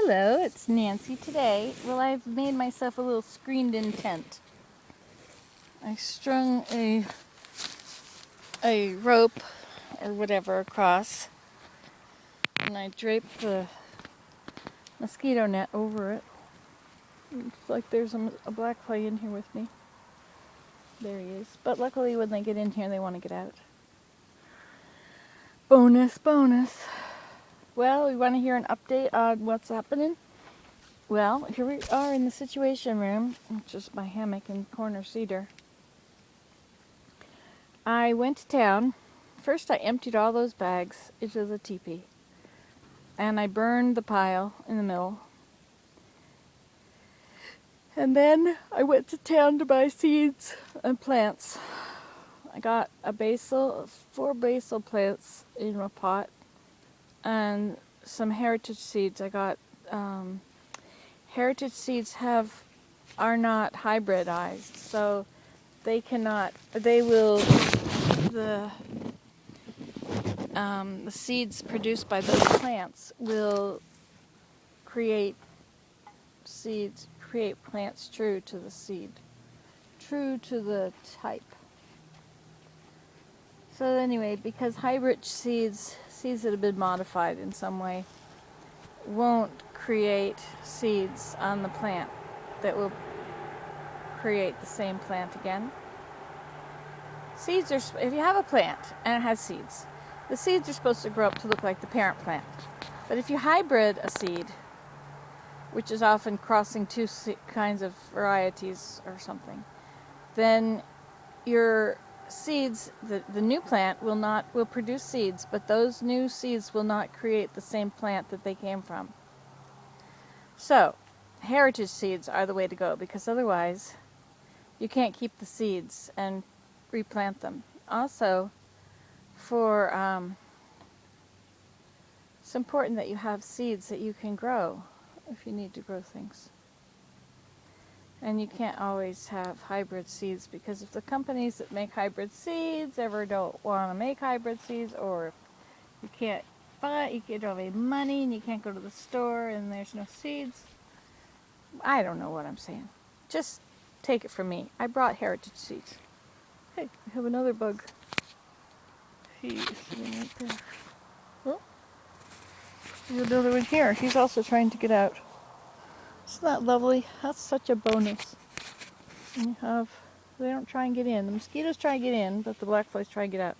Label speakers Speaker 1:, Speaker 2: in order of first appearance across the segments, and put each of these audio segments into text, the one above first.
Speaker 1: Hello, it's Nancy today. Well, I've made myself a little screened-in tent. I strung a rope or whatever across, and I draped the mosquito net over it. It's like there's a black fly in here with me. There he is. But luckily when they get in here, they want to get out. Bonus, bonus. Well, we want to hear an update on what's happening? Well, here we are in the Situation Room, which is my hammock and corner cedar. I went to town. First I emptied all those bags into the teepee. And I burned the pile in the middle. And then I went to town to buy seeds and plants. I got 4 basil plants in a pot and some heritage seeds. I got heritage seeds are not hybridized, so the seeds produced by those plants will create plants true to the seed, true to the type. So anyway, because hybrid seeds that have been modified in some way, won't create seeds on the plant that will create the same plant again. Seeds are, if you have a plant and it has seeds, the seeds are supposed to grow up to look like the parent plant. But if you hybrid a seed, which is often crossing 2 kinds of varieties or something, then your seeds, the new plant will produce seeds, but those new seeds will not create the same plant that they came from. So, heritage seeds are the way to go, because otherwise you can't keep the seeds and replant them. Also, it's important that you have seeds that you can grow if you need to grow things. And you can't always have hybrid seeds, because if the companies that make hybrid seeds ever don't want to make hybrid seeds, or if you can't buy, you don't have any money and you can't go to the store and there's no seeds, I don't know what I'm saying. Just take it from me. I brought heritage seeds. Hey, we have another bug. He's sitting right there. Oh, there's another one here. He's also trying to get out. Isn't that lovely? That's such a bonus. And they don't try and get in. The mosquitoes try and get in, but the black flies try and get out.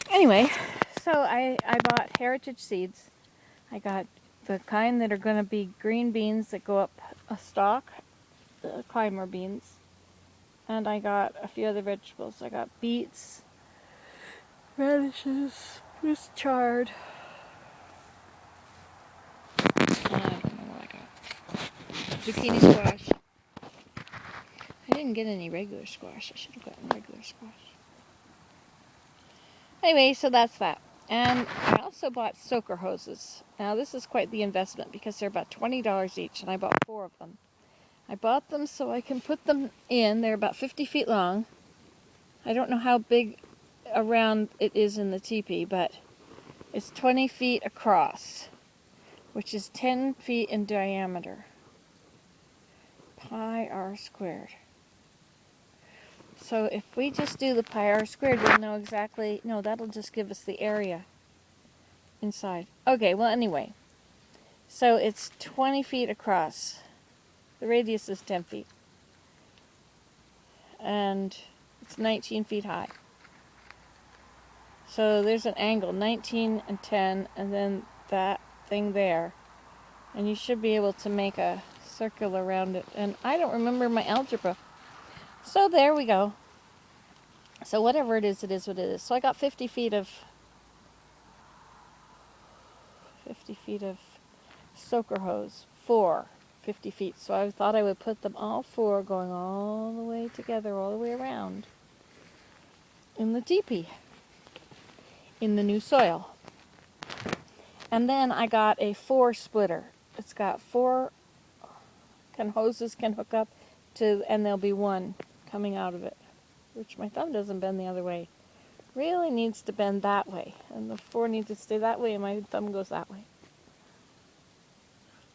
Speaker 1: Anyway, so I bought heritage seeds. I got the kind that are going to be green beans that go up a stalk, climber beans. And I got a few other vegetables. I got beets, radishes, Swiss chard. I don't know what I got. Zucchini squash. I didn't get any regular squash. I should have gotten regular squash. Anyway, so that's that. And I also bought soaker hoses. Now this is quite the investment, because they're about $20 each, and I bought 4 of them. I bought them so I can put them in. They're about 50 feet long. I don't know how big around it is in the teepee, but it's 20 feet across, which is 10 feet in diameter. Pi r squared. So if we just do the pi r squared, we'll know exactly, no, that'll just give us the area inside. Okay, well anyway, so it's 20 feet across. The radius is 10 feet. And it's 19 feet high. So there's an angle, 19 and 10, and then that thing there. And you should be able to make a circle around it. And I don't remember my algebra. So there we go. So whatever it is what it is. So I got 50 feet of soaker hose for 50 feet. So I thought I would put them all 4 going all the way together, all the way around in the teepee, in the new soil. And then I got a 4 splitter. It's got 4 hoses can hook up to, and there'll be 1 coming out of it, which my thumb doesn't bend the other way. really needs to bend that way, and the 4 needs to stay that way, and my thumb goes that way.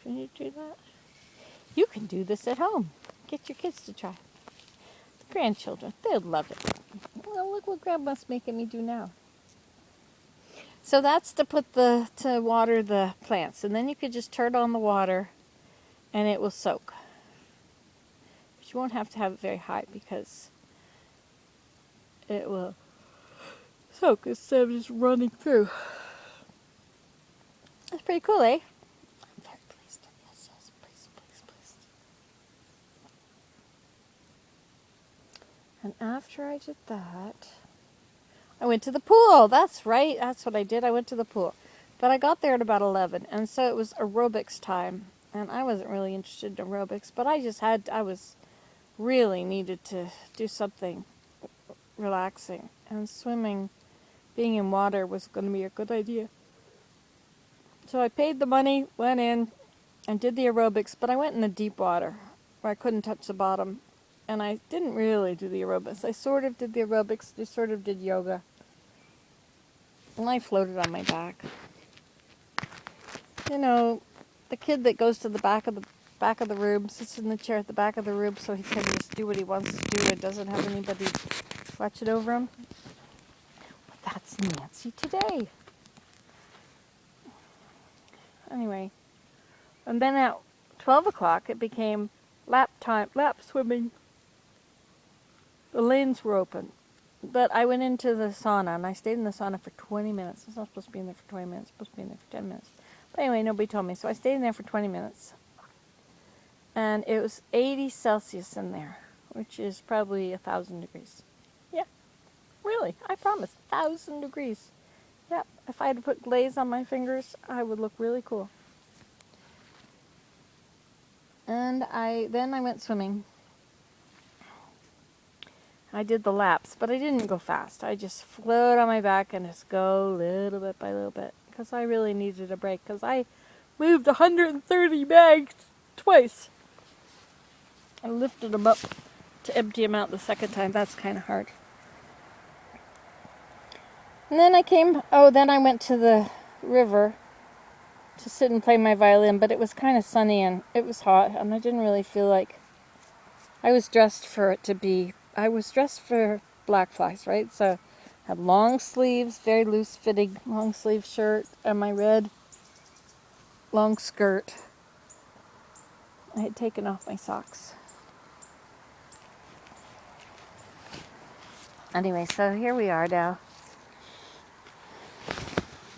Speaker 1: Can you do that? You can do this at home. Get your kids to try. The grandchildren, they'll love it. Well, look what Grandma's making me do now. So that's to to water the plants, and then you could just turn on the water, and it will soak. But you won't have to have it very high because it will soak instead of just running through. That's pretty cool, eh? I'm very pleased. Yes, pleased. And after I did that, I went to the pool. That's right. That's what I did. I went to the pool. But I got there at about 11, and so it was aerobics time. And I wasn't really interested in aerobics, but I was really needed to do something relaxing. And swimming, being in water, was going to be a good idea. So I paid the money, went in, and did the aerobics, but I went in the deep water where I couldn't touch the bottom. And I didn't really do the aerobics. I sort of did the aerobics, I sort of did yoga. And I floated on my back. You know, the kid that goes to the back of the room, sits in the chair at the back of the room so he can just do what he wants to do and doesn't have anybody watching over him. But that's Nancy today. Anyway, and then at 12 o'clock it became lap swimming. The lanes were open. But I went into the sauna, and I stayed in the sauna for 20 minutes. I was not supposed to be in there for 20 minutes. I was supposed to be in there for 10 minutes. But anyway, nobody told me. So I stayed in there for 20 minutes. And it was 80 Celsius in there, which is probably 1,000 degrees. Yeah, really. I promise. 1,000 degrees. Yep. If I had to put glaze on my fingers, I would look really cool. And then I went swimming. I did the laps, but I didn't go fast. I just float on my back and just go little bit by little bit because I really needed a break because I moved 130 bags twice. I lifted them up to empty them out the second time. That's kind of hard. And then I went to the river to sit and play my violin, but it was kind of sunny and it was hot and I didn't really feel like I was dressed for black flies, right? So I had long sleeves, very loose fitting long sleeve shirt, and my red long skirt. I had taken off my socks. Anyway, so here we are now.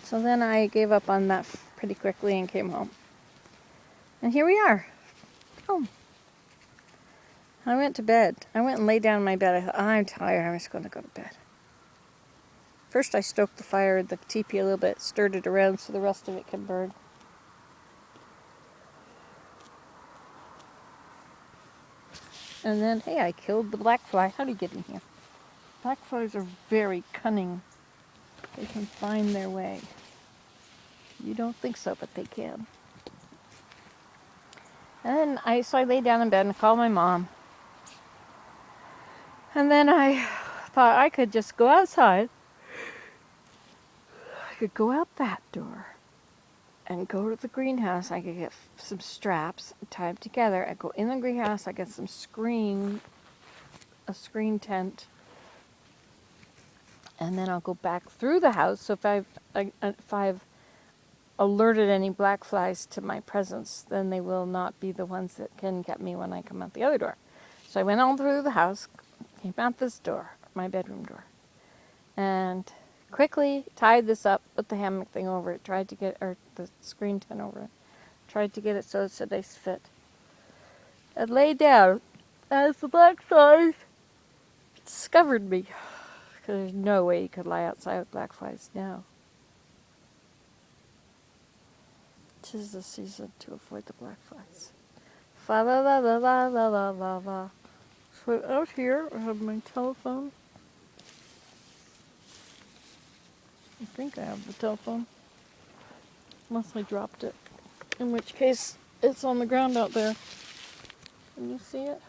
Speaker 1: So then I gave up on that pretty quickly and came home. And here we are, home. I went to bed. I went and lay down in my bed. I thought, I'm tired, I'm just going to go to bed. First I stoked the fire, the teepee a little bit, stirred it around so the rest of it can burn. And then, hey, I killed the black fly. How do you get in here? Black flies are very cunning. They can find their way. You don't think so, but they can. And then so I lay down in bed and called my mom. And then I thought I could just go outside. I could go out that door and go to the greenhouse. I could get some straps, tie them together. I'd go in the greenhouse. I get a screen tent. And then I'll go back through the house. So if I've alerted any black flies to my presence, then they will not be the ones that can get me when I come out the other door. So I went all through the house, came out this door, my bedroom door, and quickly tied this up, put the hammock thing over it, the screen tent over it, tried to get it so it's a nice fit, and lay down as the black flies discovered me. Because there's no way you could lie outside with black flies now. 'Tis the season to avoid the black flies. Fa la la la la la la la la. So out here I have my telephone. I think I have the telephone. Unless I dropped it. In which case it's on the ground out there. Can you see it?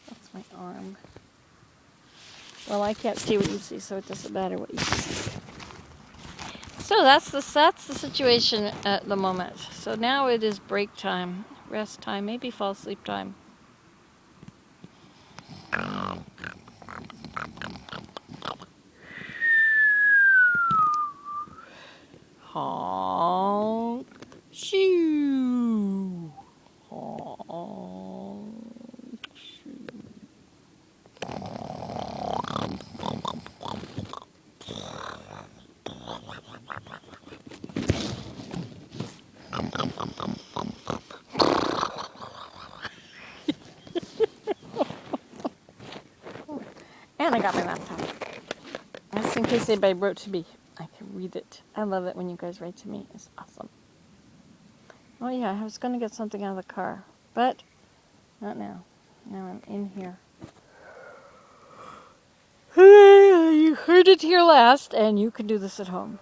Speaker 1: That's my arm. Well, I can't see what you see, so it doesn't matter what you see. So that's the situation at the moment. So now it is break time, rest time, maybe fall asleep time. Honk, shoo, honk, shoo. And I got my laptop. Just in case anybody wrote to me, I can read it. I love it when you guys write to me. It's awesome. Oh yeah, I was going to get something out of the car, but not now. Now I'm in here. You heard it here last, and you can do this at home.